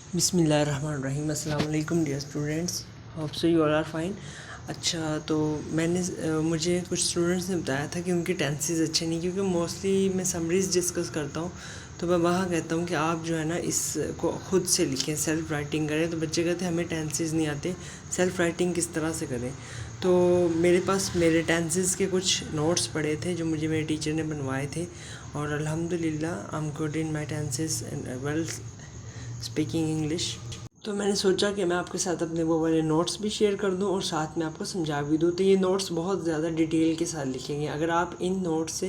बिस्मिल्लाहिर्रहमानिर्रहीम। अस्सलाम वालेकुम dear students, hope so you all are fine. अच्छा, तो मुझे कुछ स्टूडेंट्स ने बताया था कि उनके टेंसेस अच्छे नहीं, क्योंकि मोस्टली मैं समरीज डिस्कस करता हूँ, तो मैं वहाँ कहता हूँ कि आप जो है ना इसको खुद से लिखें, सेल्फ राइटिंग करें। तो बच्चे कहते हैं हमें टेंसेस नहीं आते, सेल्फ राइटिंग किस तरह से करें। तो मेरे पास मेरे टेंसेस के कुछ नोट्स पड़े थे जो मुझे मेरे टीचर ने बनवाए थे, और अल्हम्दुलिल्लाह I am good in my tenses and well speaking English. तो मैंने सोचा कि मैं आपके साथ अपने वो वाले नोट्स भी शेयर कर दूं और साथ में आपको समझा भी दूं। तो ये नोट्स बहुत ज़्यादा डिटेल के साथ लिखेंगे। अगर आप इन नोट्स से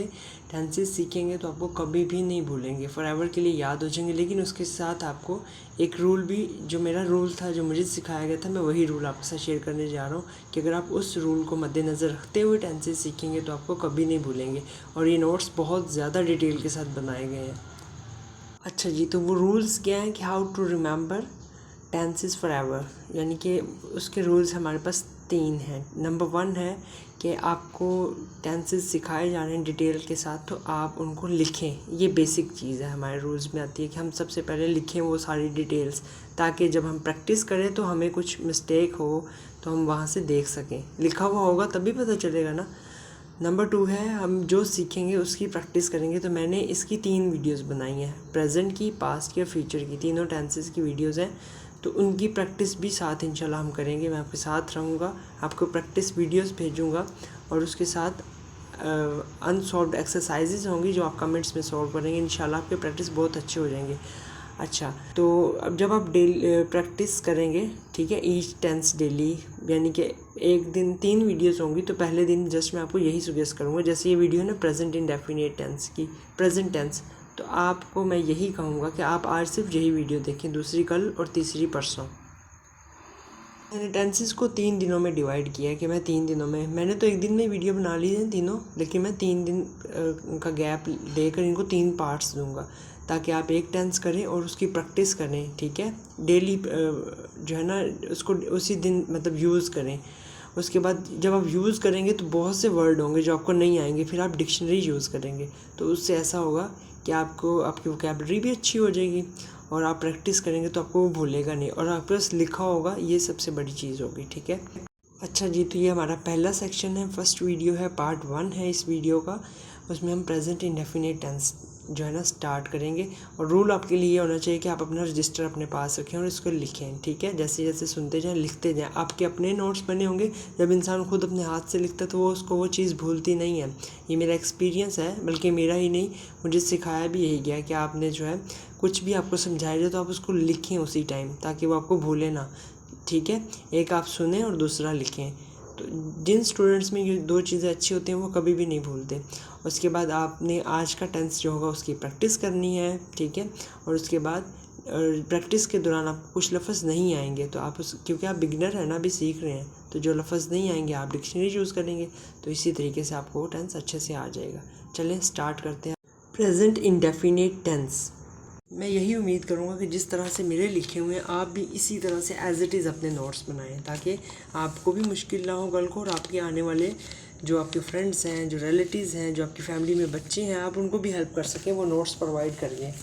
टेंसेस सीखेंगे तो आपको कभी भी नहीं भूलेंगे, फॉरएवर के लिए याद हो जाएंगे। लेकिन उसके साथ आपको एक रूल भी, जो मेरा रूल था, जो मुझे सिखाया गया था, मैं वही रूल आपके साथ शेयर करने जा रहा हूँ कि अगर आप उस रूल को मद्देनज़र रखते हुए टेंसेस सीखेंगे तो आपको कभी नहीं भूलेंगे। और ये नोट्स बहुत ज़्यादा डिटेल के साथ बनाए गए हैं। अच्छा जी, तो वो रूल्स क्या हैं कि how to remember tenses for ever, यानी कि उसके रूल्स हमारे पास 3 हैं। नंबर 1 है कि आपको टेंसेस सिखाए जा रहे हैं डिटेल के साथ, तो आप उनको लिखें। ये बेसिक चीज़ है, हमारे रूल्स में आती है कि हम सबसे पहले लिखें वो सारी डिटेल्स, ताकि जब हम प्रैक्टिस करें तो हमें कुछ मिस्टेक हो तो हम वहाँ से देख सकें। लिखा हुआ होगा तभी पता चलेगा ना। नंबर 2 है, हम जो सीखेंगे उसकी प्रैक्टिस करेंगे। तो मैंने इसकी 3 वीडियोस बनाई हैं, प्रेजेंट की, पास्ट की और फ्यूचर की, तीनों टेंसेस की वीडियोस हैं। तो उनकी प्रैक्टिस भी साथ इंशाल्लाह हम करेंगे। मैं आपके साथ रहूँगा, आपको प्रैक्टिस वीडियोस भेजूँगा, और उसके साथ अनसॉल्व्ड एक्सरसाइजेज होंगी जो आप कमेंट्स में सॉल्व करेंगे। इंशाल्लाह आपके प्रैक्टिस बहुत अच्छे हो जाएंगे। अच्छा, तो अब जब आप डेली प्रैक्टिस करेंगे, ठीक है, ईच टेंस डेली, यानी कि एक दिन 3 वीडियोस होंगी। तो पहले दिन जस्ट मैं आपको यही सजेस्ट करूँगा, जैसे ये वीडियो है ना प्रेजेंट इंडेफिनिट टेंस की, प्रेजेंट टेंस, तो आपको मैं यही कहूँगा कि आप आज सिर्फ यही वीडियो देखें, दूसरी कल और तीसरी परसों। मैंने टेंसेस को 3 दिनों में डिवाइड किया है कि मैं 3 दिनों में, मैंने तो एक दिन में वीडियो बना ली है तीनों, लेकिन मैं 3 दिन का गैप लेकर इनको 3 पार्ट्स दूंगा, ताकि आप एक टेंस करें और उसकी प्रैक्टिस करें। ठीक है, डेली जो है ना उसको उसी दिन मतलब यूज़ करें। उसके बाद जब आप यूज़ करेंगे तो बहुत से वर्ड होंगे जो आपको नहीं आएंगे, फिर आप डिक्शनरी यूज़ करेंगे, तो उससे ऐसा होगा कि आपको आपकी वोकैबलरी भी अच्छी हो जाएगी, और आप प्रैक्टिस करेंगे तो आपको वो भूलेगा नहीं, और आपके पास लिखा होगा, ये सबसे बड़ी चीज़ होगी। ठीक है। अच्छा जी, तो ये हमारा पहला सेक्शन है, फर्स्ट वीडियो है, पार्ट 1 है इस वीडियो का। उसमें हम प्रेजेंट इंडेफिनिट टेंस जो है ना स्टार्ट करेंगे। और रूल आपके लिए ये होना चाहिए कि आप अपना रजिस्टर अपने पास रखें और इसको लिखें। ठीक है, जैसे जैसे सुनते जाएं, लिखते जाएं। आपके अपने नोट्स बने होंगे। जब इंसान खुद अपने हाथ से लिखता है तो वो उसको वो चीज़ भूलती नहीं है। ये मेरा एक्सपीरियंस है, बल्कि मेरा ही नहीं, मुझे सिखाया भी यही गया कि आपने जो है कुछ भी आपको समझाया जाए तो आप उसको लिखें उसी टाइम, ताकि वो आपको भूले ना। ठीक है, एक आप सुने और दूसरा लिखें। तो जिन स्टूडेंट्स में ये 2 चीज़ें अच्छी होती हैं वो कभी भी नहीं भूलते। उसके बाद आपने आज का टेंस जो होगा उसकी प्रैक्टिस करनी है। ठीक है, और उसके बाद प्रैक्टिस के दौरान आपको कुछ लफ्ज़ नहीं आएंगे तो आप क्योंकि आप बिगनर हैं ना, अभी सीख रहे हैं, तो जो लफ्ज़ नहीं आएंगे आप डिक्शनरी यूज़ करेंगे। तो इसी तरीके से आपको वो टेंस अच्छे से आ जाएगा। चलें स्टार्ट करते हैं। Present indefinite tense. मैं यही उम्मीद करूँगा कि जिस तरह से मेरे लिखे हुए हैं आप भी इसी तरह से एज इट इज़ अपने नोट्स बनाएं, ताकि आपको भी मुश्किल ना हो कल को, और आपके आने वाले जो आपके फ्रेंड्स हैं, जो रिलेटिव्स हैं, जो आपकी फैमिली में बच्चे हैं, आप उनको भी हेल्प कर सकें, वो नोट्स प्रोवाइड करिए।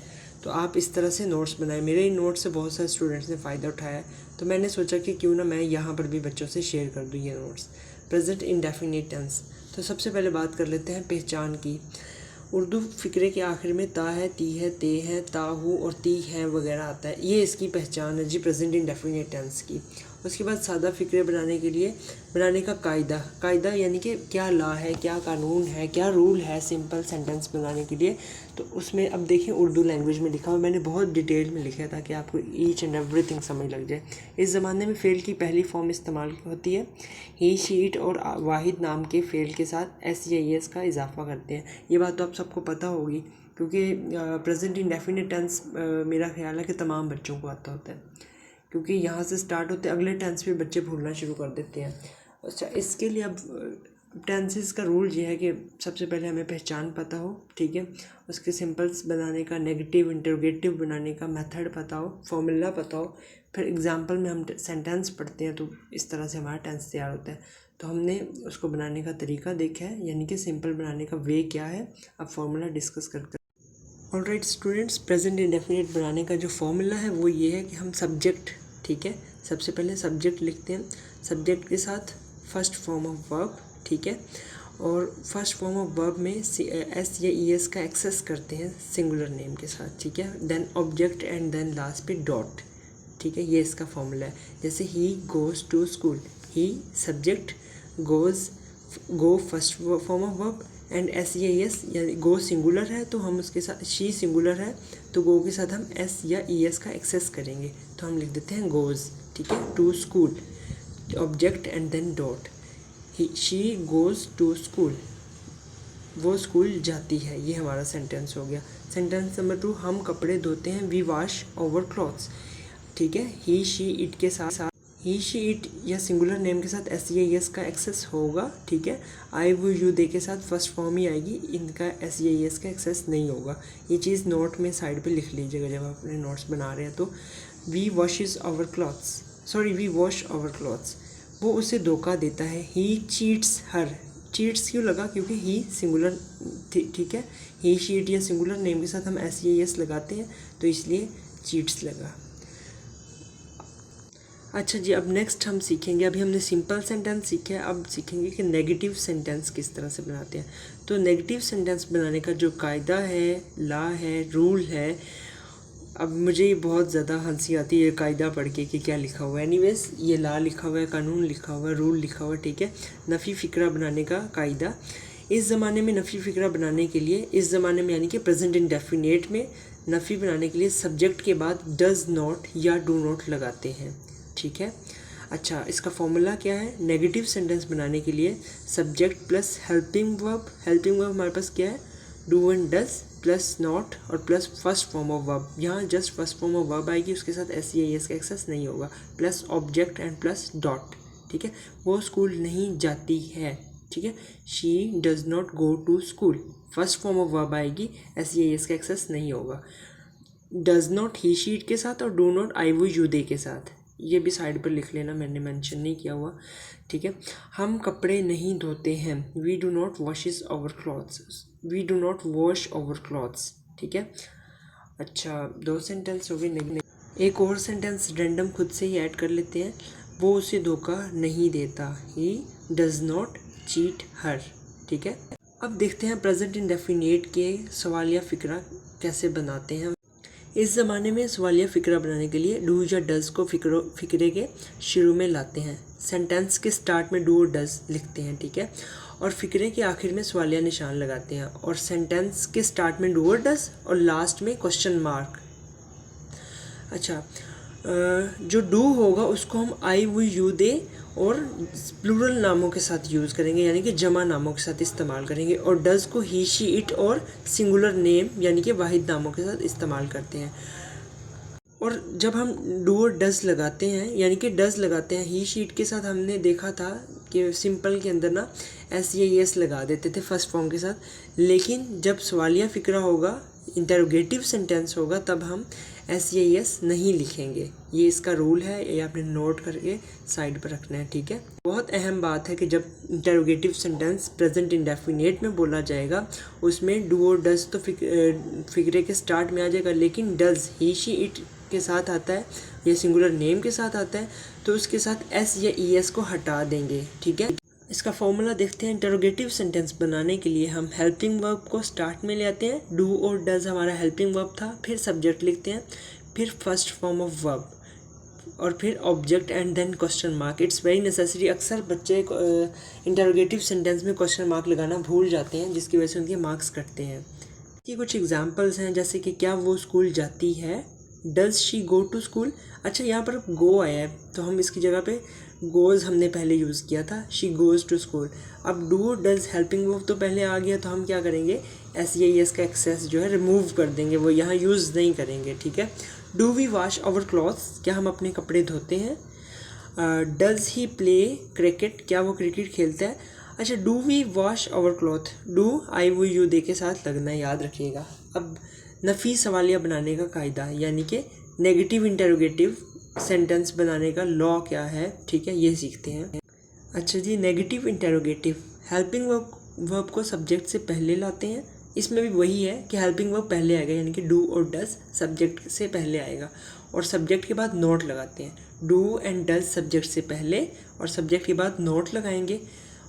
तो आप इस तरह से नोट्स बनाएं। मेरे इन नोट्स से बहुत सारे स्टूडेंट्स ने फ़ायदा उठाया, तो मैंने सोचा कि क्यों ना मैं यहाँ पर भी बच्चों से शेयर कर दूँ ये नोट्स। Present indefinite tense. तो सबसे पहले बात कर लेते हैं पहचान की। उर्दू फ़िक्रे के आखिर में ता है, ती है, ते है, ता हूँ और ती है वगैरह आता है। ये इसकी पहचान है जी प्रेजेंट इंडेफिनिट टेंस की। उसके बाद सादा फ़िक्रे बनाने का कायदा यानी कि क्या लॉ है, क्या कानून है, क्या रूल है सिंपल सेंटेंस बनाने के लिए। तो उसमें अब देखिए उर्दू लैंग्वेज में लिखा हुआ, मैंने बहुत डिटेल में लिखा है ताकि आपको ईच एंड एवरीथिंग समझ लग जाए। इस ज़माने में फ़ेल की पहली फॉर्म इस्तेमाल होती है। ही, शीट और वाहिद नाम के फ़ेल के साथ एस का इजाफा करते हैं। ये बात तो आप सबको पता होगी, क्योंकि प्रेजेंट इंडेफिनिट टेंस मेरा ख्याल है कि तमाम बच्चों को आता होता है, क्योंकि यहाँ से स्टार्ट होते अगले टेंस पे बच्चे भूलना शुरू कर देते हैं। अच्छा, इसके लिए अब टेंसेस का रूल ये है कि सबसे पहले हमें पहचान पता हो। ठीक है, उसके सिंपल्स बनाने का, नेगेटिव इंटरोगेटिव बनाने का मेथड पता हो, फॉर्मूला पता हो, फिर एग्जांपल में हम सेंटेंस पढ़ते हैं तो इस तरह से हमारा टेंस तैयार होता है। तो हमने उसको बनाने का तरीका देखा है, यानी कि सिंपल बनाने का वे क्या है। अब फॉर्मूला डिस्कस करते हैं। ऑलराइट स्टूडेंट्स, प्रेजेंट इंडेफिनिट बनाने का जो फॉर्मूला है वो ये है कि हम सब्जेक्ट, ठीक है, सबसे पहले सब्जेक्ट लिखते हैं, सब्जेक्ट के साथ फर्स्ट फॉर्म ऑफ वर्ब, ठीक है, और फर्स्ट फॉर्म ऑफ वर्ब में एस या ई एस का एक्सेस करते हैं सिंगुलर नेम के साथ, ठीक है, then object and then last पे डॉट, ठीक है, ये इसका फॉर्मूला है। जैसे he goes to school, he subject, goes go first form of verb and s या एस, यानी गो सिंगुलर है तो हम उसके साथ, शी सिंगुलर है तो गो के साथ हम एस या ई एस का एक्सेस करेंगे, तो हम लिख देते हैं गोज़, ठीक है, to school, object and then dot, she goes to school, वो स्कूल जाती है, ये हमारा सेंटेंस हो गया। सेंटेंस नंबर 2, हम कपड़े धोते हैं, वी वॉश ओवर क्लॉथ्स, ठीक है, ही शी इट के साथ ही शी इट या सिंगुलर नेम के साथ एस या एस का एक्सेस होगा, ठीक है, आई वो यू दे के साथ फर्स्ट फॉर्म ही आएगी, इनका एस या एस का एक्सेस नहीं होगा। ये चीज़ नोट में साइड पे लिख लीजिएगा जब आप अपने नोट्स बना रहे हैं। तो we washes our clothes, sorry we wash our clothes, वो उसे धोखा देता है, ही चीट्स हर, चीट्स क्यों लगा, क्योंकि ही सिंगुलर, ठीक है, ही शीट या सिंगुलर नेम के साथ हम एस या एस लगाते हैं तो इसलिए चीट्स लगा। अच्छा जी, अब नेक्स्ट हम सीखेंगे, अभी हमने सिंपल सेंटेंस सीखे हैं, अब सीखेंगे कि नेगेटिव सेंटेंस किस तरह से बनाते हैं। तो नेगेटिव सेंटेंस बनाने का जो कायदा है, लॉ है, रूल है, अब मुझे बहुत ज़्यादा हंसी आती है कायदा पढ़ के कि क्या लिखा हुआ है। एनीवेज, ये लॉ लिखा हुआ है, कानून लिखा हुआ है, रूल लिखा हुआ है, ठीक है। नफ़ी फ़िक्रा बनाने का कायदा, इस ज़माने में नफ़ी फ़िक्रा बनाने के लिए, इस ज़माने में यानी कि प्रेजेंट इंडेफिनिट में नफ़ी बनाने के लिए सब्जेक्ट के बाद डज़ नॉट या डू नॉट लगाते हैं, ठीक है। अच्छा, इसका फॉर्मूला क्या है, नेगेटिव सेंटेंस बनाने के लिए subject plus helping verb, helping verb हमारे पास क्या है, do and does plus not और plus first form of verb, यहाँ just first form of verb आएगी, उसके साथ एस या एस का एक्सेस नहीं होगा, plus object and plus dot, ठीक है। वो स्कूल नहीं जाती है, ठीक है, she does not go to school, first form of verb आएगी, एस या एस का एक्सेस नहीं होगा। डज नॉट ही शीट के साथ और डू नॉट आई वो यू दे के साथ, ये भी साइड पर लिख लेना, मैंने मेंशन नहीं किया हुआ, ठीक है। हम कपड़े नहीं धोते हैं, we do not washes our clothes, we do not wash our clothes, ठीक है। अच्छा, 2 सेंटेंस हो गए। एक और सेंटेंस रैंडम खुद से ही ऐड कर लेते हैं, वो उसे धोखा नहीं देता, ही डज नॉट चीट हर, ठीक है। अब देखते हैं प्रेजेंट इंडेफिनिट के सवालिया फ़िक्रा कैसे बनाते हैं। इस ज़माने में सवालिया फ़िक्रा बनाने के लिए डू या डज़ को फ़िक्रे के शुरू में लाते हैं, सेंटेंस के स्टार्ट में डू और डज़ लिखते हैं, ठीक है, और फ़िक्रे के आखिर में सवालिया निशान लगाते हैं, और सेंटेंस के स्टार्ट में डू और डज़ और लास्ट में क्वेश्चन मार्क। अच्छा, जो डू होगा उसको हम आई वो यू दे और प्लूरल नामों के साथ यूज़ करेंगे, यानी कि जमा नामों के साथ इस्तेमाल करेंगे, और डज़ को ही शी इट और सिंगुलर नेम यानी कि वाहिद नामों के साथ इस्तेमाल करते हैं। और जब हम डू और डज़ लगाते हैं, यानी कि डज़ लगाते हैं ही शीट के साथ, हमने देखा था कि सिंपल के अंदर ना एस या एस लगा देते थे फर्स्ट फॉर्म के साथ, लेकिन जब सवालिया फ़िक्रा होगा, इंटरोगेटिव सेंटेंस होगा, तब हम एस या एस नहीं लिखेंगे। ये इसका रूल है, ये आपने नोट करके साइड पर रखना है, ठीक है। बहुत अहम बात है कि जब इंटरोगेटिव सेंटेंस प्रेजेंट इंडेफिनिट में बोला जाएगा, उसमें डू और डज़ तो फ़िक्रे के स्टार्ट में आ जाएगा, लेकिन डज़ ही शी इट के साथ आता है या सिंगुलर नेम के साथ आता है, तो उसके साथ एस या ई एस को हटा देंगे, ठीक है। इसका फॉर्मूला देखते हैं। इंटरोगेटिव सेंटेंस बनाने के लिए हम हेल्पिंग वर्ब को स्टार्ट में ले आते हैं, डू और डज हमारा हेल्पिंग वर्ब था, फिर सब्जेक्ट लिखते हैं, फिर फर्स्ट फॉर्म ऑफ वर्ब, और फिर object and then question mark. It's very necessary. अक्सर बच्चे इंटरोगेटिव सेंटेंस में क्वेश्चन मार्क लगाना भूल जाते हैं, जिसकी वजह से उनके मार्क्स कटते हैं। ये कुछ एग्जाम्पल्स हैं, जैसे कि क्या वो स्कूल जाती है, does she go to school. अच्छा, यहाँ पर गो आया है तो हम इसकी जगह पे गोज़ हमने पहले यूज़ किया था, शी गोज़ टू स्कूल। अब डू डज हेल्पिंग वर्ब तो पहले आ गया, तो हम क्या करेंगे, एस या एस का एक्सेस जो है रिमूव कर देंगे, वो यहाँ यूज़ नहीं करेंगे, ठीक है। Do we wash our clothes, क्या हम अपने कपड़े धोते हैं। डज ही प्ले क्रिकेट, क्या वो क्रिकेट खेलता है। अच्छा, do we wash our cloth, do I वो यू दे के साथ लगना, याद रखिएगा। अब नफ़ी सवालिया बनाने का कायदा, यानी कि नेगेटिव इंटरोगेटिव सेंटेंस बनाने का लॉ क्या है, ठीक है, ये सीखते हैं। अच्छा जी, नेगेटिव इंटरोगेटिव हेल्पिंग वर्ब को सब्जेक्ट से पहले लाते हैं, इसमें भी वही है कि हेल्पिंग वर्ब पहले आएगा, यानी कि डू और डज सब्जेक्ट से पहले आएगा, और सब्जेक्ट के बाद नोट लगाते हैं। डू एंड डज सब्जेक्ट से पहले और सब्जेक्ट के बाद नोट लगाएंगे,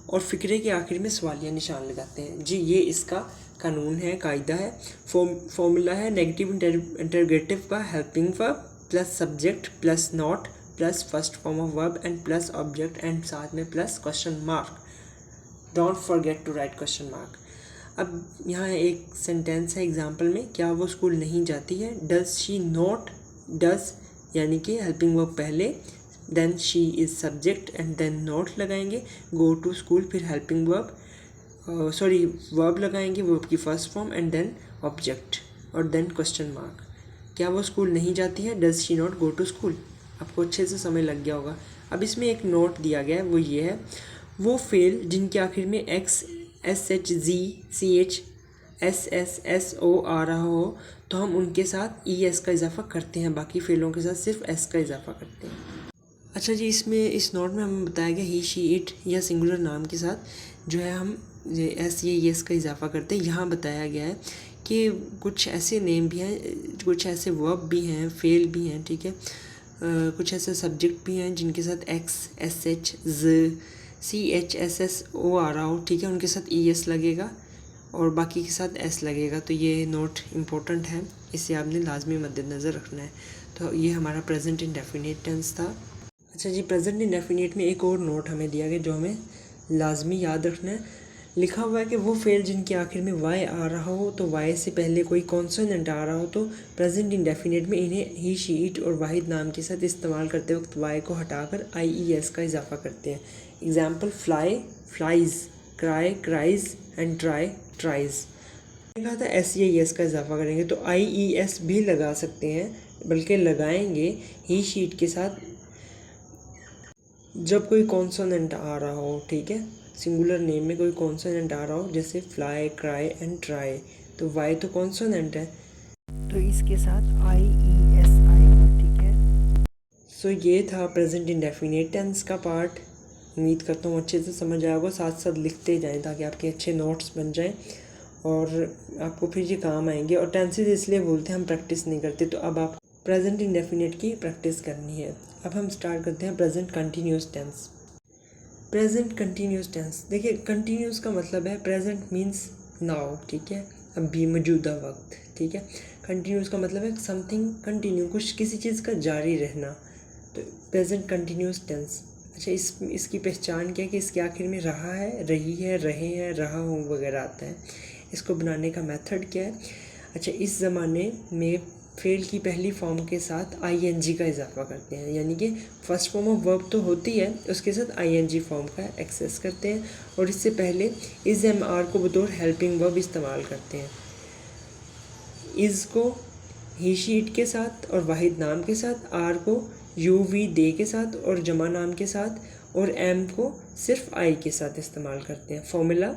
और फ़िक्रे के आखिर में सवालिया निशान लगाते हैं। जी ये इसका कानून है, कायदा है, फॉर्मूला है। नेगेटिव इंटरोगेटिव का helping verb plus subject plus not plus first form of verb and plus object and साथ में plus question mark. Don't forget to write question mark. अब यहाँ एक सेंटेंस है एग्जाम्पल में, क्या वो स्कूल नहीं जाती है। डज शी नॉट, डज यानी कि हेल्पिंग वर्ब पहले, then she is subject and then not लगाएंगे। गो टू स्कूल फिर हेल्पिंग वर्ब वर्ब लगाएंगे, वर्ब की first form and then object और देन क्वेश्चन मार्क। क्या वो स्कूल नहीं जाती है, does she not go to school. आपको अच्छे से समझ लग गया होगा। अब इसमें एक नोट दिया गया है, वो ये है, वो फेल जिनके आखिर में X S H G C H S S S O आ रहा हो तो हम उनके साथ ई एस का इजाफा करते हैं, बाकी फेलों के साथ सिर्फ एस का इजाफा करते हैं। अच्छा जी, इसमें इस नोट में हमें बताया गया ही शी इट या सिंगुलर नाम के साथ जो है हम एस ये एस का इजाफा करते हैं। यहाँ बताया गया है कि कुछ ऐसे नेम भी हैं, कुछ ऐसे वर्ब भी हैं, फेल भी हैं, ठीक है, कुछ ऐसे सब्जेक्ट भी हैं जिनके साथ x S H Z C H S S O आ रहा हो, ठीक है, उनके साथ ई एस लगेगा और बाकी के साथ एस लगेगा। तो ये नोट इम्पोर्टेंट है, इसे आपने लाजमी मद्देनज़र रखना है। तो ये हमारा प्रेजेंट इंडेफिनिट टेंस था। अच्छा जी, प्रेजेंट इंडेफिनिट में एक और नोट हमें दिया गया जो हमें लाजमी याद रखना है। लिखा हुआ है कि वो फेल जिनके आखिर में वाई आ रहा हो तो वाई से पहले कोई कॉन्सोनेंट आ रहा हो तो प्रेजेंट इंडेफिनिट में इन्हें ही शी इट और वाहिद नाम के साथ इस्तेमाल करते वक्त वाई को हटाकर आई ई एस का इजाफा करते हैं। Example fly flies, cry cries and try tries. कहा था एस ई एस का इजाफा करेंगे तो आई ई एस भी लगा सकते हैं, बल्कि लगाएंगे ही शीट के साथ जब कोई कॉन्सोनेंट आ रहा हो, ठीक है, सिंगुलर नेम में कोई कॉन्सोनेंट आ रहा हो, जैसे फ्लाई क्राई एंड ट्राई, तो वाई तो कॉन्सोनेंट है तो इसके साथ आई ई एस आएगा, ठीक है। सो ये था प्रेजेंट इंडेफिनिट टेंस का पार्ट। उम्मीद करता हूँ अच्छे से समझ आया होगा, साथ साथ लिखते जाएं ताकि आपके अच्छे नोट्स बन जाएं और आपको फिर ये काम आएंगे। और टेंसेस इसलिए बोलते हैं हम प्रैक्टिस नहीं करते, तो अब आप प्रेजेंट इंडेफिनिट की प्रैक्टिस करनी है। अब हम स्टार्ट करते हैं present continuous tense. Present continuous tense, देखिए कंटिन्यूस का मतलब है प्रेजेंट मीन्स नाउ, ठीक है, अभी मौजूदा वक्त, ठीक है। कंटिन्यूस का मतलब है समथिंग कंटिन्यू, कुछ किसी चीज़ का जारी रहना, तो प्रेजेंट कंटिन्यूस टेंस। अच्छा, इसकी पहचान क्या है कि इसके आखिर में रहा है, रही है, रहे हैं, रहा हूँ वगैरह आता है। इसको बनाने का मेथड क्या है। अच्छा, इस ज़माने में फेल की पहली फॉर्म के साथ आईएनजी का इजाफा करते हैं, यानी कि फर्स्ट फॉर्म ऑफ वर्ब तो होती है, उसके साथ आईएनजी फॉर्म का एक्सेस करते हैं और इससे पहले इज़ एम आर को बतौर हेल्पिंग वर्ब इस्तेमाल करते हैं। इज़ को ही शीट के साथ और वाहिद नाम के साथ, आर को यू वी दे के साथ और जमा नाम के साथ, और एम को सिर्फ आई के साथ इस्तेमाल करते हैं। Formula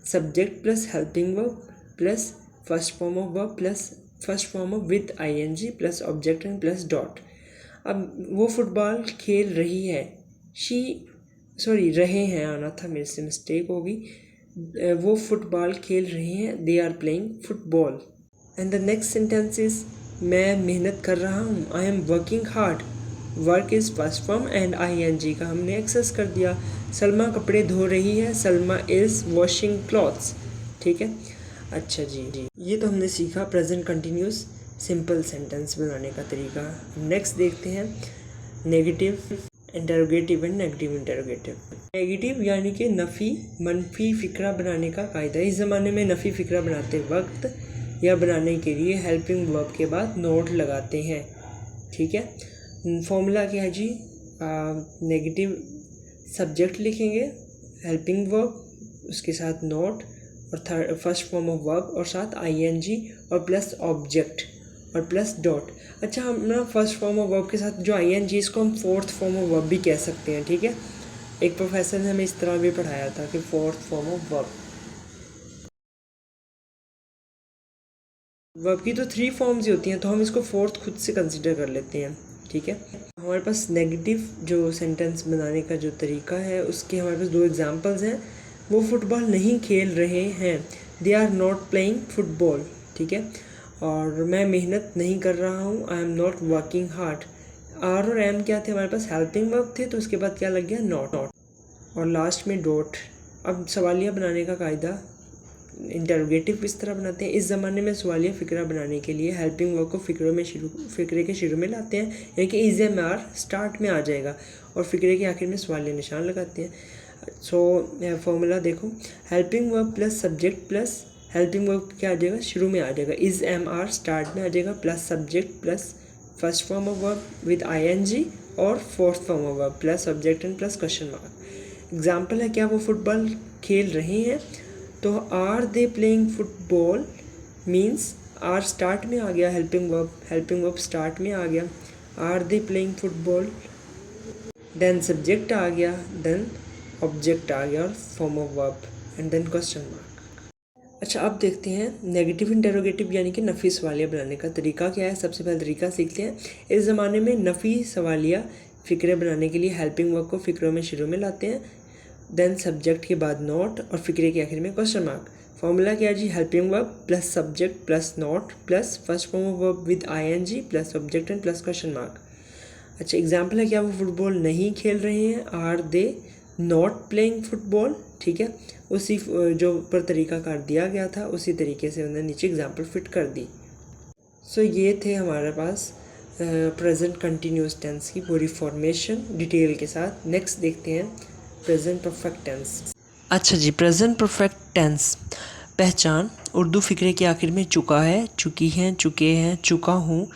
subject plus helping verb plus first form of verb plus first form of with ing plus object and plus dot. अब वो फुटबॉल खेल रही है, रहे हैं आना था, मेरे से मिस्टेक होगी। वो फुटबॉल खेल रहे हैं, they are playing football. And the next sentence is मैं मेहनत कर रहा हूँ, I am working hard. Work is first form and ing का हमने एक्सेस कर दिया। सलमा कपड़े धो रही है, सलमा इज़ वॉशिंग क्लॉथ्स, ठीक है। अच्छा जी, ये तो हमने सीखा प्रेजेंट कंटिन्यूस सिंपल सेंटेंस बनाने का तरीका। नेक्स्ट देखते हैं negative interrogative and negative interrogative. Negative यानी कि नफ़ी मनफी फ़िक्रा बनाने का कायदा। इस ज़माने में नफ़ी फ़िक्रा बनाते वक्त या बनाने के लिए हेल्पिंग वर्ब के बाद नोट लगाते हैं, ठीक है। फॉर्मूला क्या है जी, नेगेटिव सब्जेक्ट लिखेंगे, हेल्पिंग वर्ब उसके साथ नोट और फर्स्ट फॉर्म ऑफ वर्ब और साथ आईएनजी और प्लस ऑब्जेक्ट और प्लस डॉट। अच्छा, हम ना फर्स्ट फॉर्म ऑफ वर्ब के साथ जो आईएनजी, इसको हम फोर्थ फॉर्म ऑफ वर्ब भी कह सकते हैं, ठीक है। एक प्रोफेसर ने हमें इस तरह भी पढ़ाया था कि फोर्थ फॉर्म ऑफ वर्ब की तो 3 फॉर्म्स ही होती हैं, तो हम इसको फोर्थ खुद से कंसिडर कर लेते हैं, ठीक है। हमारे पास नेगेटिव जो सेंटेंस बनाने का जो तरीका है उसके हमारे पास 2 एग्जांपल्स हैं। वो फुटबॉल नहीं खेल रहे हैं, they are not playing football, ठीक है। और मैं मेहनत नहीं कर रहा हूँ, I am not working hard. Are और एम क्या थे हमारे पास, हेल्पिंग वर्ब थे, तो उसके बाद क्या लग गया, नॉट। और लास्ट में डॉट। अब सवालिया बनाने का कायदा, इंटरोगेटिव इस तरह बनाते हैं। इस ज़माने में सवालिया फ़िक्रा बनाने के लिए हेल्पिंग वर्ब को फ़िक्रे के शुरू में लाते हैं, यानी कि इज़ एम आर स्टार्ट में आ जाएगा और फ़िक्रे के आखिर में सवालिया निशान लगाते हैं। सो फॉर्मूला देखो, helping verb plus subject plus helping verb क्या आ जाएगा, शुरू में आ जाएगा, इज़ एम आर स्टार्ट में आ जाएगा, plus subject plus first form of verb with ING और fourth form of verb plus subject and plus question mark. Example है, क्या वो फुटबॉल खेल रहे हैं, तो are they playing football means are start में आ गया, हेल्पिंग वर्ब स्टार्ट में आ गया, are they playing football, then subject आ गया, देन ऑब्जेक्ट आ गया और form of verb and then question mark. अच्छा, अब देखते हैं नेगेटिव इंटरोगेटिव यानी कि नफ़ी सवालिया बनाने का तरीका क्या है। सबसे पहले तरीका सीखते हैं। इस ज़माने में नफ़ी सवालिया फ़िक्रे बनाने के लिए हेल्पिंग वर्ब को फ़िक्रों में शुरू में लाते हैं, देन सब्जेक्ट के बाद नॉट और फ़िक्रे के आखिर में क्वेश्चन मार्क। फॉर्मूला क्या जी, helping verb plus subject plus not plus first form of verb with ING plus object and plus question mark. अच्छा, एग्जाम्पल है, क्या वो फुटबॉल नहीं खेल रहे हैं, are they not playing football, ठीक है। उसी जो ऊपर तरीकाकार दिया गया था उसी तरीके से उन्होंने नीचे एग्जाम्पल फिट कर दी। सो ये थे हमारे पास प्रेजेंट कंटिन्यूस टेंस की पूरी फॉर्मेशन डिटेल के साथ। नेक्स्ट देखते हैं प्रेजेंट परफेक्ट टेंस। अच्छा जी, प्रेजेंट परफेक्ट टेंस पहचान, उर्दू फ़िक्रे के आखिर में चुका है, चुकी हैं, चुके हैं, चुका हूँ,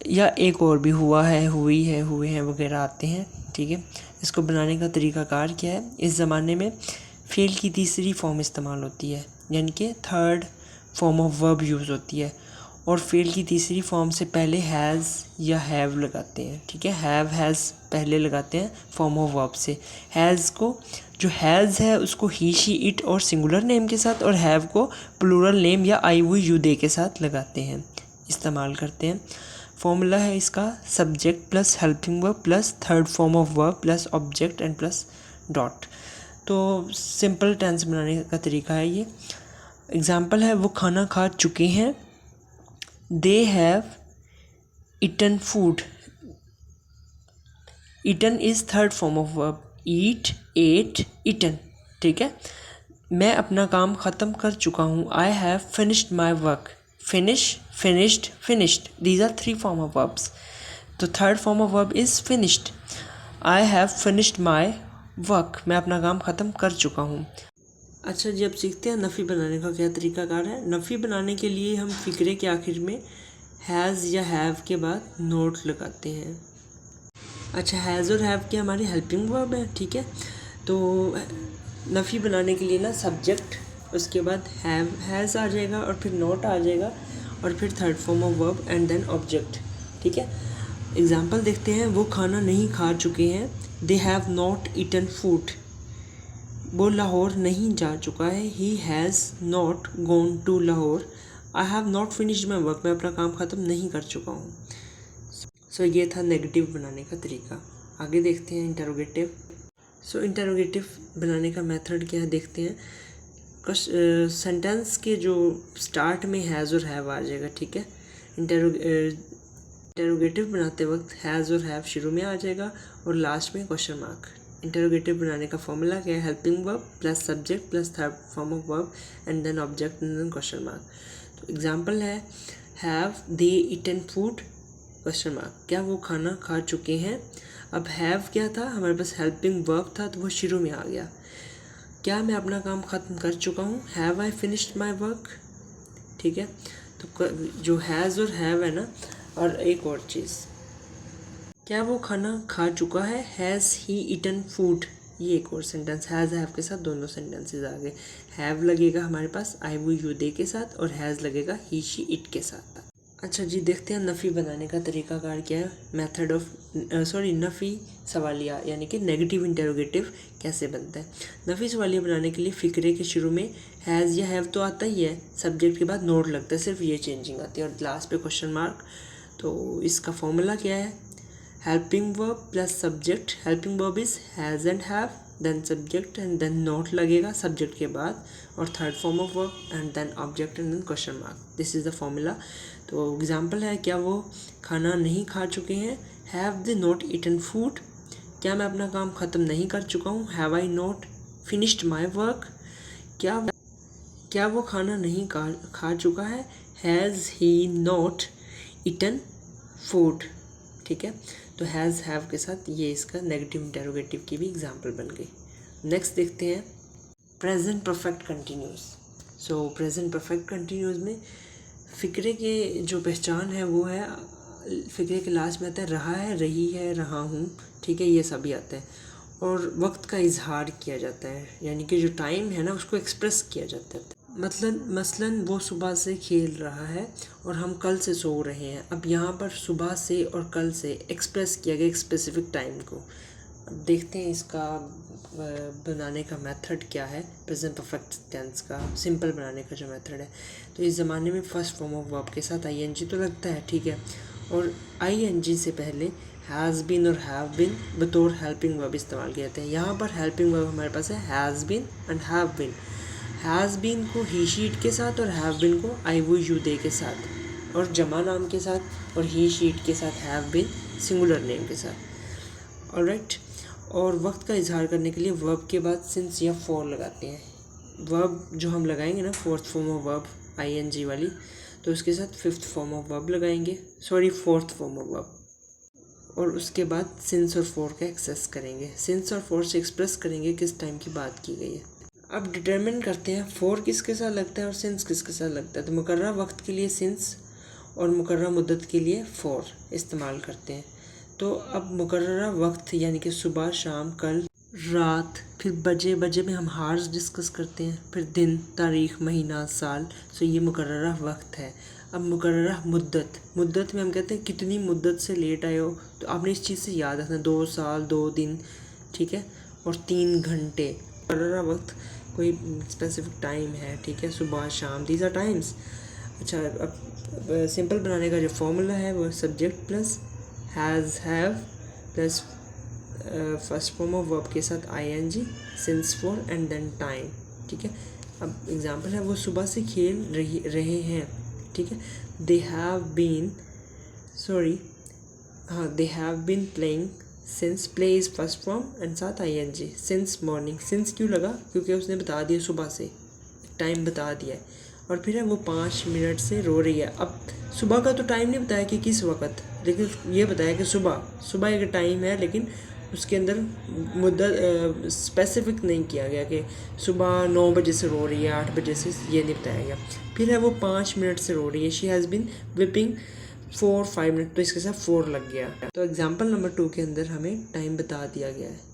या एक और भी हुआ है, हुई है, हुए हैं वगैरह आते हैं, ठीक है। इसको बनाने का तरीकाकार क्या है, इस ज़माने में फ़ेल की तीसरी फॉर्म इस्तेमाल होती है, यानी कि third form of verb use होती है, और फ़ेल की तीसरी फॉर्म से पहले हैज़ या हैव लगाते हैं, ठीक है। हैव हैज़ पहले लगाते हैं फॉर्म ऑफ वर्ब से। हैज़ को, जो हैज़ है उसको ही शी इट और सिंगुलर नेम के साथ, और हैव को प्लूरल नेम या आई वी यू दे के साथ लगाते हैं, इस्तेमाल करते हैं। फॉर्मूला है इसका, subject plus helping verb plus third form of verb plus object and plus dot. तो सिंपल टेंस बनाने का तरीका है ये। एग्जाम्पल है, वो खाना खा चुके हैं, they have eaten food. Eaten is third form of verb, eat, ate, eaten, ठीक है। मैं अपना काम ख़त्म कर चुका हूँ, I have finished my work. Finish, finished, finished, these are three form of verbs. तो third form of verb is finished. I have finished my work, मैं अपना काम ख़त्म कर चुका हूँ। अच्छा जी, अब सीखते हैं नफ़ी बनाने का क्या तरीकाकार है। नफ़ी बनाने के लिए हम फ़िक्रे के आखिर में हैज़ या हैव के बाद नोट लगाते हैं। अच्छा, हैज़ और हैव के हमारी हेल्पिंग वर्ब है, ठीक है। तो नफ़ी बनाने के लिए ना सब्जेक्ट, उसके बाद हैव हैज़ आ जाएगा और फिर नोट आ जाएगा और फिर third form of verb and then object, ठीक है। एग्जाम्पल देखते हैं, वो खाना नहीं खा चुके हैं, they have not eaten food. वो लाहौर नहीं जा चुका है, he has not gone to Lahore. I have not finished my work, मैं अपना काम ख़त्म नहीं कर चुका हूँ। सो ये था नेगेटिव बनाने का तरीका। आगे देखते हैं इंटरोगेटिव। सो इंटरोगेटिव बनाने का मेथड क्या है देखते हैं। सेंटेंस के जो स्टार्ट में हैज़ और हैव आ जाएगा, ठीक है। इंटरोगेटिव बनाते वक्त हैज़ और हैव शुरू में आ जाएगा और लास्ट में क्वेश्चन मार्क। इंटरोगेटिव बनाने का फॉर्मूला क्या है, helping verb plus subject plus third form of verb and then object and then question mark. तो एग्जांपल है, have they eaten food, question mark, क्या वो खाना खा चुके हैं। अब हैव क्या था, हमारे पास हेल्पिंग वर्ब था तो वो शुरू में आ गया। क्या मैं अपना काम ख़त्म कर चुका हूँ, have I finished my work, ठीक है। तो जो हैज़ और हैव है ना, और एक और चीज़, क्या वो खाना खा चुका है, हैज़ ही ईटन फूड, ये एक और सेंटेंस हैज़ हैव के साथ दोनों सेंटेंसेस आ गए। हैव लगेगा हमारे पास आई वो यू दे के साथ और हैज़ लगेगा ही शी इट के साथ। अच्छा जी, देखते हैं नफ़ी बनाने का तरीकाकार क्या है। मेथड ऑफ नफ़ी सवालिया यानी कि नेगेटिव इंटरोगेटिव कैसे बनता है। नफ़ी सवालिया बनाने के लिए फ़िक्रे के शुरू में हैज़ या हैव तो आता ही है, सब्जेक्ट के बाद नोट लगता है, सिर्फ ये चेंजिंग आती है और लास्ट पे क्वेश्चन मार्क। तो इसका फॉर्मूला क्या है, helping verb plus subject, helping verb is has and have then subject and then not लगेगा सब्जेक्ट के बाद, और third form of verb and then object and then question mark. This is the formula. तो example है, क्या वो खाना नहीं खा चुके हैं? Have they not eaten food? क्या मैं अपना काम ख़त्म नहीं कर चुका हूँ? Have I not finished my work? क्या वो खाना नहीं खा चुका है? Has he not eaten food? ठीक है, तो हैज़ हैव के साथ ये इसका नेगेटिव इंटेरोगेटिव की भी एग्जांपल बन गई। नेक्स्ट देखते हैं प्रेजेंट परफेक्ट कंटिन्यूस। सो प्रेजेंट परफेक्ट कंटिन्यूस में फ़िक्रे के जो पहचान है वो है, फ़िक्रे के लास्ट में आता है रहा है, रही है, रहा हूँ। ठीक है, ये सभी आते हैं। और वक्त का इजहार किया जाता है, यानी कि जो टाइम है ना उसको एक्सप्रेस किया जाता है। मसलन वो सुबह से खेल रहा है और हम कल से सो रहे हैं। अब यहाँ पर सुबह से और कल से एक्सप्रेस किया गया एक स्पेसिफिक टाइम को। अब देखते हैं इसका बनाने का मेथड क्या है, प्रेजेंट परफेक्ट टेंस का सिंपल बनाने का जो मेथड है। तो इस ज़माने में फर्स्ट फॉर्म ऑफ वर्ब के साथ आईएनजी तो लगता है, ठीक है, और आईएनजी से पहले हैज़ बीन और हैव बीन बतौर हेल्पिंग वर्ब इस्तेमाल किए जाते हैं। यहाँ पर हेल्पिंग वर्ब हमारे पास है has been and have been. Has been को ही शीट के साथ और हैव बीन को आई वो यू दे के साथ और जमा नाम के साथ, और ही शीट के साथ हैव बीन सिंगुलर नेम के साथ। ऑलराइट, और वक्त का इजहार करने के लिए वर्ब के बाद सिंस या फॉर लगाते हैं। वर्ब जो हम लगाएंगे ना, fourth form of verb ing वाली, तो उसके साथ फिफ्थ फॉर्म ऑफ वर्ब लगाएंगे, फोर्थ फॉर्म ऑफ वर्ब, और उसके बाद सिंस और फॉर का एक्सेस करेंगे। सिंस और फॉर से एक्सप्रेस करेंगे किस टाइम की बात की गई है। अब डिटरमिन करते हैं फॉर किसके साथ लगता है और सिंस किसके साथ लगता है। तो मुकर्रर वक्त के लिए सिंस और मुकर्रर मुद्दत के लिए फॉर इस्तेमाल करते हैं। तो अब मुकर्रर वक्त यानी कि सुबह, शाम, कल, रात, फिर बजे में हम हार्स डिस्कस करते हैं, फिर दिन, तारीख, महीना, साल। सो ये मुकर्रर वक्त है। अब मुकर्रर मुद्दत में हम कहते हैं कितनी मुद्दत से लेट आए हो, तो आपने इस चीज़ से याद रखना 2 साल, 2 दिन, ठीक है, और 3 घंटे। मुकर्रर वक्त कोई स्पेसिफिक टाइम है, ठीक है, सुबह, शाम, दीज आर टाइम्स। अच्छा, अब सिंपल बनाने का जो फॉर्मूला है वो subject plus has have plus first form of verb के साथ ing, since for and then time. ठीक है, अब एग्जांपल है वो सुबह से खेल रहे हैं, ठीक है, they have been playing since. Play is first form and साथ आईएनजी, सिंस मॉर्निंग। सिंस क्यों लगा? क्योंकि उसने बता दिया सुबह से, टाइम बता दिया है। और फिर है वो 5 मिनट से रो रही है। अब सुबह का तो टाइम नहीं बताया कि किस वक्त, लेकिन ये बताया कि सुबह एक टाइम है, लेकिन उसके अंदर मुद्दत स्पेसिफिक नहीं किया गया कि सुबह 9 बजे से रो रही है, 8 बजे से, ये नहीं बताया गया। फिर है वो 5 मिनट से रो रही है, she has been weeping for 5 minute, तो इसके साथ 4 लग गया। तो एग्जाम्पल नंबर 2 के अंदर हमें टाइम बता दिया गया है।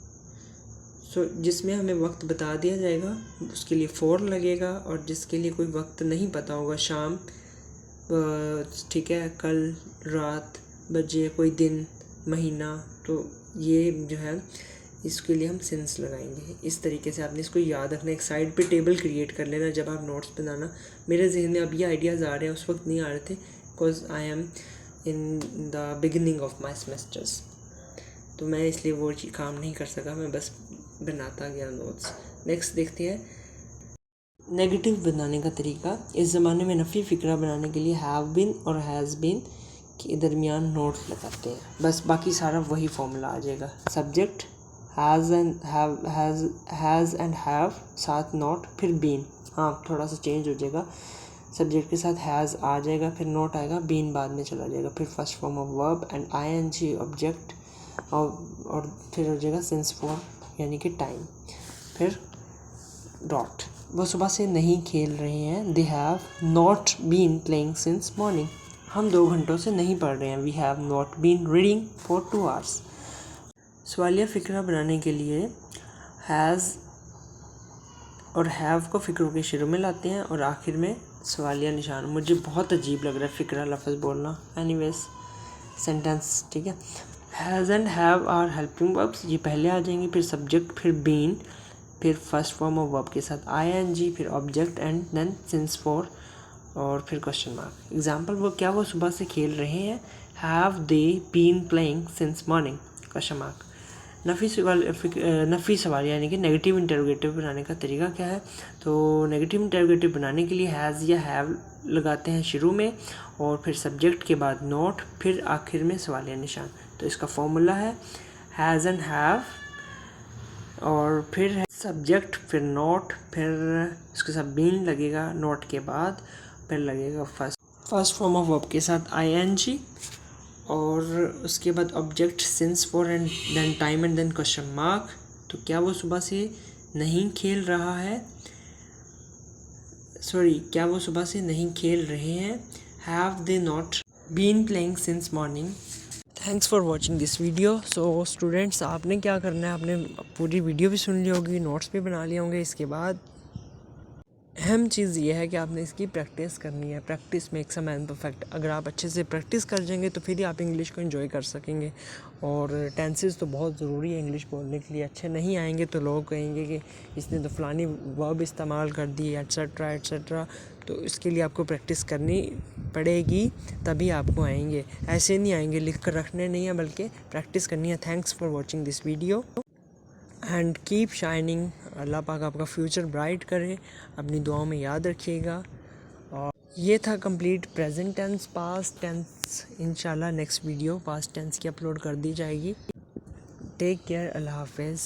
सो जिसमें हमें वक्त बता दिया जाएगा उसके लिए 4 लगेगा, और जिसके लिए कोई वक्त नहीं पता होगा, शाम, ठीक है, कल, रात, बजे, कोई दिन, महीना, तो ये जो है इसके लिए हम सिंस लगाएंगे। इस तरीके से आपने इसको याद रखना। एक साइड पे टेबल क्रिएट कर लेना जब आप नोट्स बनाना। मेरे जहन में अब ये आइडियाज़ आ रहे हैं, उस वक्त नहीं आ रहे थे, because I am in the beginning of my semesters, तो मैं इसलिए वो काम नहीं कर सका, मैं बस बनाता गया नोट्स। नेक्स्ट देखते हैं नेगेटिव बनाने का तरीका। इस ज़माने में नफ़ी फ़िक्रा बनाने के लिए हैव बीन और हैज़ बीन के दरमियान नोट लगाते हैं, बस बाकी सारा वही फॉर्मूला आ जाएगा। सब्जेक्ट हैज़ एंड हैव साथ नोट, फिर बीन, हाँ थोड़ा सा चेंज हो जाएगा, सब्जेक्ट के साथ हैज़ आ जाएगा, फिर नोट आएगा, बीन बाद में चला जाएगा, फिर first form of verb and ing object, और फिर हो जाएगा सिंस फॉर यानी कि टाइम, फिर डॉट। वो सुबह से नहीं खेल रहे हैं, they have not been playing since morning. हम 2 घंटों से नहीं पढ़ रहे हैं, we have not been reading for 2 hours. सवालिया फ़िक्रा बनाने के लिए हैज़ और हैव को फ़िक्रों के शुरू में लाते हैं और आखिर में सवालिया निशान। मुझे बहुत अजीब लग रहा है फ़िक्रा लफ्ज़ बोलना, एनीवेज सेंटेंस, ठीक है। Has and have are helping verbs, ये पहले आ जाएंगे, फिर सब्जेक्ट, फिर बीन, फिर फर्स्ट फॉर्म ऑफ वर्ब के साथ आईएनजी, फिर object and then since for, और फिर क्वेश्चन मार्क। एग्जाम्पल, वो सुबह से खेल रहे हैं, have they been playing since morning, question mark. नफ़ी सवाल यानी कि नेगेटिव इंटरोगेटिव बनाने का तरीका क्या है। तो नेगेटिव इंटरोगेटिव बनाने के लिए हैज़ या हैव लगाते हैं शुरू में, और फिर सब्जेक्ट के बाद नॉट, फिर आखिर में सवालिया निशान। तो इसका फॉर्मूला है हैज़ एंड हैव, और फिर सब्जेक्ट, फिर नॉट, फिर उसके साथ बीन लगेगा नॉट के बाद, फिर लगेगा फर्स्ट फॉर्म ऑफ वर्ब के साथ ing, और उसके बाद object since for and then time and then question mark. तो क्या वो सुबह से नहीं खेल रहा है, क्या वो सुबह से नहीं खेल रहे हैं। Have they not been playing since morning. Thanks for watching this video. So students, आपने क्या करना है, आपने पूरी वीडियो भी सुन ली होगी, नोट्स भी बना लिए होंगे। इसके बाद अहम चीज़ ये है कि आपने इसकी प्रैक्टिस करनी है। Practice makes a man perfect. अगर आप अच्छे से प्रैक्टिस कर जाएंगे तो फिर ही आप इंग्लिश को एंजॉय कर सकेंगे। और टेंसेस तो बहुत ज़रूरी है इंग्लिश बोलने के लिए। अच्छे नहीं आएंगे तो लोग कहेंगे कि इसने तो फ़लानी वर्ब इस्तेमाल कर दी, एट्सेट्रा एट्सेट्रा। तो इसके लिए आपको प्रैक्टिस करनी पड़ेगी, तभी आपको आएंगे। ऐसे नहीं आएंगे, लिख कर रखने नहीं है, बल्कि प्रैक्टिस करनी है। Thanks for watching this video and keep shining. Allah पाक आपका फ्यूचर ब्राइट करे, अपनी दुआओं में याद रखिएगा। और ये था complete present tense, past tense. इंशाल्लाह नेक्स्ट वीडियो पास्ट टेंस की अपलोड कर दी जाएगी। टेक केयर, अल्लाह हाफिज़।